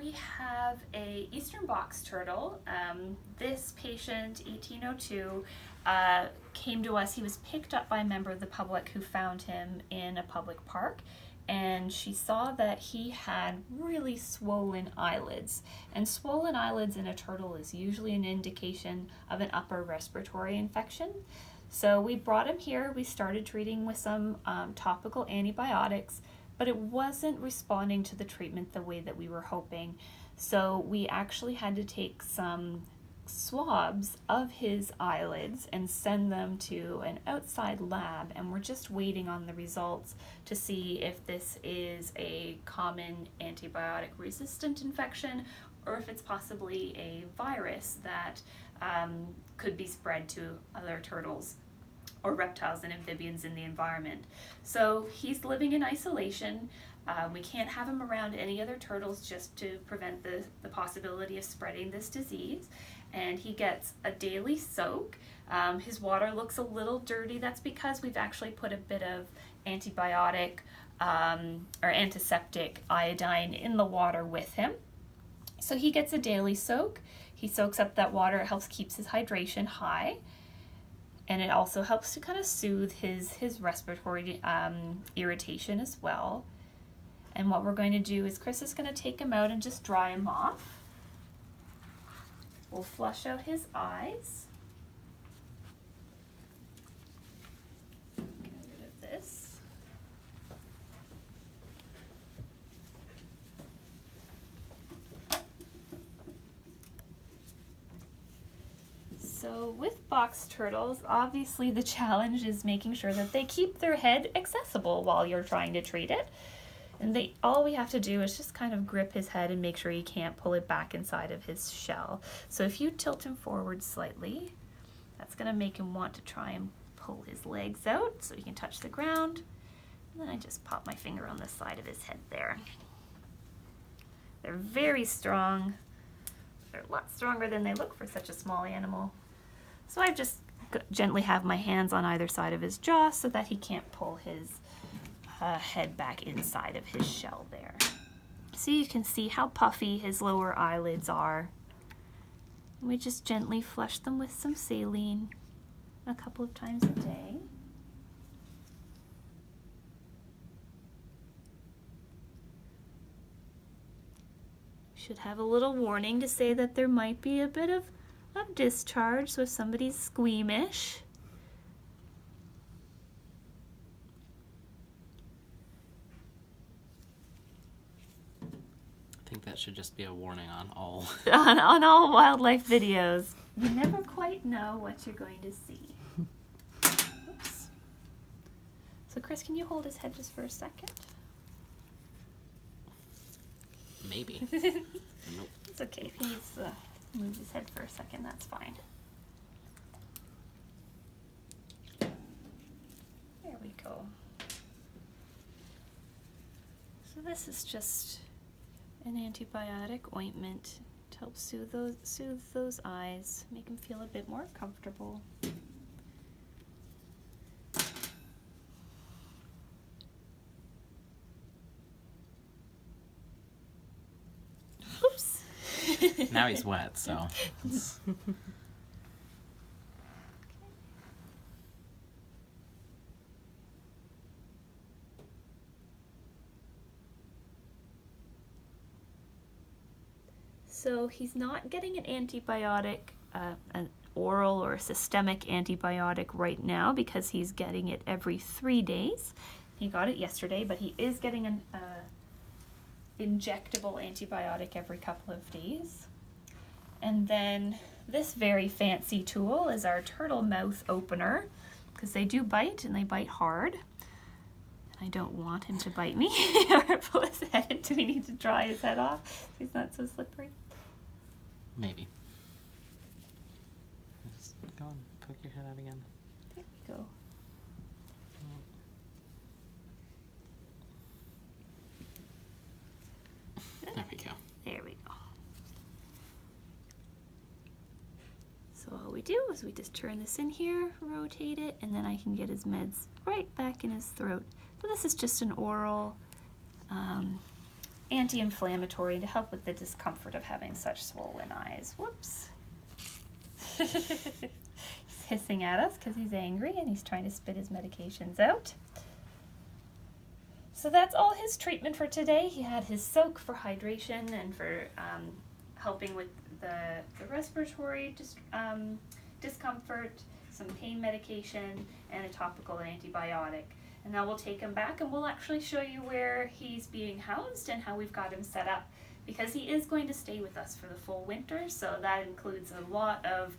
we have a eastern box turtle. This patient, 1802, came to us. He was picked up by a member of the public who found him in a public park, and she saw that he had really swollen eyelids. And swollen eyelids in a turtle is usually an indication of an upper respiratory infection. So we brought him here. We started treating with some topical antibiotics, but it wasn't responding to the treatment the way that we were hoping. So we actually had to take some swabs of his eyelids and send them to an outside lab, and we're just waiting on the results to see if this is a common antibiotic resistant infection or if it's possibly a virus that could be spread to other turtles or reptiles and amphibians in the environment. So he's living in isolation. We can't have him around any other turtles just to prevent the possibility of spreading this disease. And he gets a daily soak. His water looks a little dirty. That's because we've actually put a bit of antibiotic or antiseptic iodine in the water with him. So he gets a daily soak. He soaks up that water. It helps keep his hydration high. And it also helps to kind of soothe his respiratory irritation as well. And what we're going to do is Chris is going to take him out and just dry him off. We'll flush out his eyes. Get rid of this. So with box turtles, obviously the challenge is making sure that they keep their head accessible while you're trying to treat it. And all we have to do is just kind of grip his head and make sure he can't pull it back inside of his shell. So if you tilt him forward slightly, that's going to make him want to try and pull his legs out so he can touch the ground. And then I just pop my finger on the side of his head there. They're very strong. They're a lot stronger than they look for such a small animal. So I just gently have my hands on either side of his jaw so that he can't pull his head back inside of his shell there. So you can see how puffy his lower eyelids are. And we just gently flush them with some saline a couple of times a day. Should have a little warning to say that there might be a bit of discharge, so if somebody's squeamish, I think that should just be a warning on all on all wildlife videos. You never quite know what you're going to see. Oops. So Chris, can you hold his head just for a second? Maybe. Nope. It's okay. If he needs to move his head for a second, that's fine. There we go. So this is just an antibiotic ointment to help soothe those eyes, make them feel a bit more comfortable. Oops. Now he's wet, so. So he's not getting an antibiotic, an oral or a systemic antibiotic right now because he's getting it every 3 days. He got it yesterday, but he is getting an injectable antibiotic every couple of days. And then this very fancy tool is our turtle mouth opener, because they do bite and they bite hard. And I don't want him to bite me or pull his head in. Do we need to dry his head off so he's not so slippery? Maybe. Just go and poke your head out again. There we go. There we go. There we go. So all we do is we just turn this in here, rotate it, and then I can get his meds right back in his throat. So this is just an oral anti-inflammatory to help with the discomfort of having such swollen eyes. Whoops. He's hissing at us because he's angry and he's trying to spit his medications out. So that's all his treatment for today. He had his soak for hydration and for helping with the respiratory discomfort, some pain medication, and a topical antibiotic. And now we'll take him back and we'll actually show you where he's being housed and how we've got him set up, because he is going to stay with us for the full winter, so that includes a lot of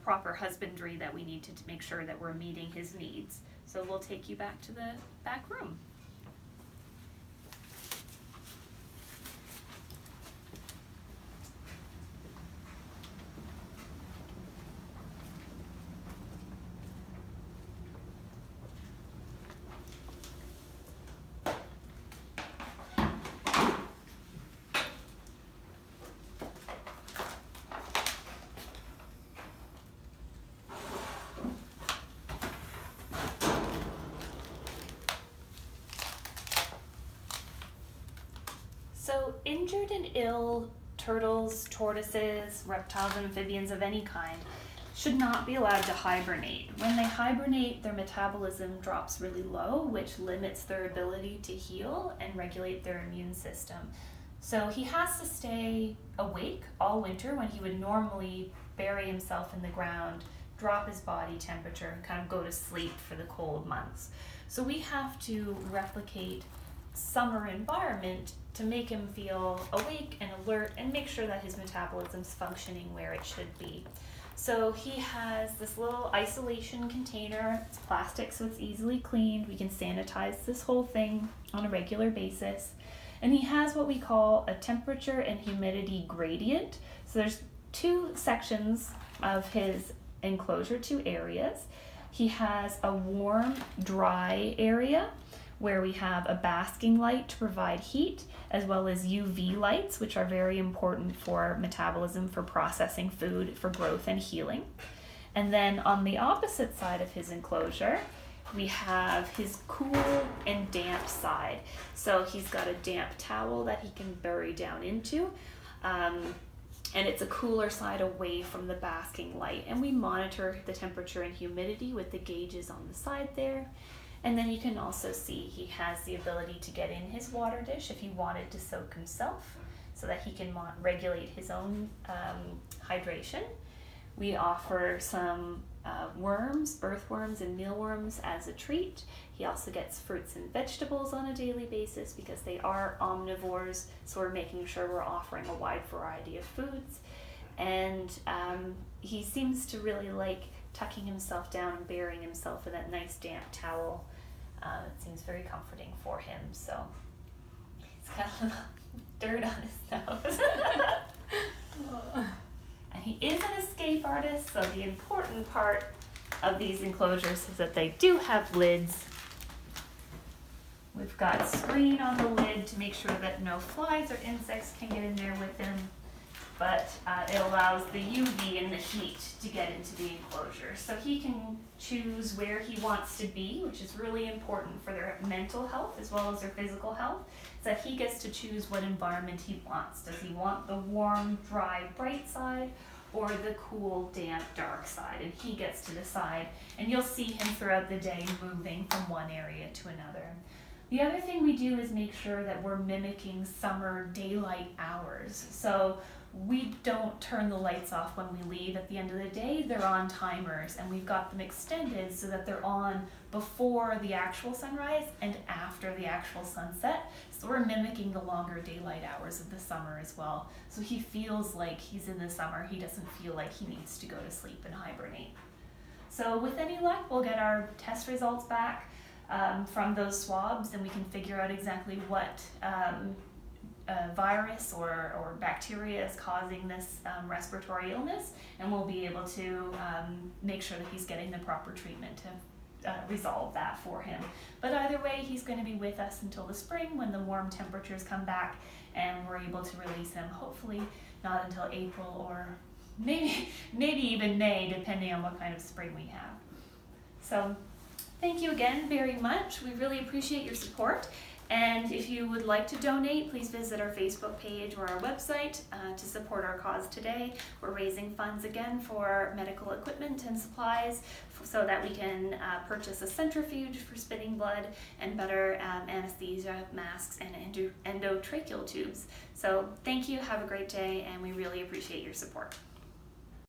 proper husbandry that we need to make sure that we're meeting his needs. So we'll take you back to the back room. So injured and ill turtles, tortoises, reptiles, and amphibians of any kind should not be allowed to hibernate. When they hibernate, their metabolism drops really low, which limits their ability to heal and regulate their immune system. So he has to stay awake all winter when he would normally bury himself in the ground, drop his body temperature, and kind of go to sleep for the cold months. So we have to replicate summer environment to make him feel awake and alert and make sure that his metabolism's functioning where it should be. So he has this little isolation container. It's plastic, so it's easily cleaned. We can sanitize this whole thing on a regular basis. And he has what we call a temperature and humidity gradient. So there's two sections of his enclosure, two areas. He has a warm, dry area where we have a basking light to provide heat, as well as UV lights, which are very important for metabolism, for processing food, for growth and healing. And then on the opposite side of his enclosure, we have his cool and damp side. So he's got a damp towel that he can bury down into, and it's a cooler side away from the basking light. And we monitor the temperature and humidity with the gauges on the side there. And then you can also see he has the ability to get in his water dish if he wanted to soak himself, so that he can regulate his own hydration. We offer some worms, earthworms, and mealworms as a treat. He also gets fruits and vegetables on a daily basis because they are omnivores, so we're making sure we're offering a wide variety of foods. And he seems to really like tucking himself down and burying himself in that nice damp towel. It seems very comforting for him, so he's got a little dirt on his nose. And he is an escape artist, so the important part of these enclosures is that they do have lids. We've got a screen on the lid to make sure that no flies or insects can get in there with him, but it allows the UV and the heat to get into the enclosure. So he can choose where he wants to be, which is really important for their mental health as well as their physical health, so that he gets to choose what environment he wants. Does he want the warm, dry, bright side, or the cool, damp, dark side? And he gets to decide, and you'll see him throughout the day moving from one area to another. The other thing we do is make sure that we're mimicking summer daylight hours. So we don't turn the lights off when we leave at the end of the day. They're on timers, and we've got them extended so that they're on before the actual sunrise and after the actual sunset. So we're mimicking the longer daylight hours of the summer as well. So he feels like he's in the summer. He doesn't feel like he needs to go to sleep and hibernate. So with any luck, we'll get our test results back from those swabs, and we can figure out exactly what virus or bacteria is causing this respiratory illness, and we'll be able to make sure that he's getting the proper treatment to resolve that for him. But either way, he's going to be with us until the spring when the warm temperatures come back and we're able to release him, hopefully not until April or maybe even May, depending on what kind of spring we have. So thank you again very much. We really appreciate your support. And if you would like to donate, please visit our Facebook page or our website to support our cause today. We're raising funds again for medical equipment and supplies so that we can purchase a centrifuge for spinning blood and better anesthesia, masks, and endotracheal tubes. So thank you, have a great day, and we really appreciate your support.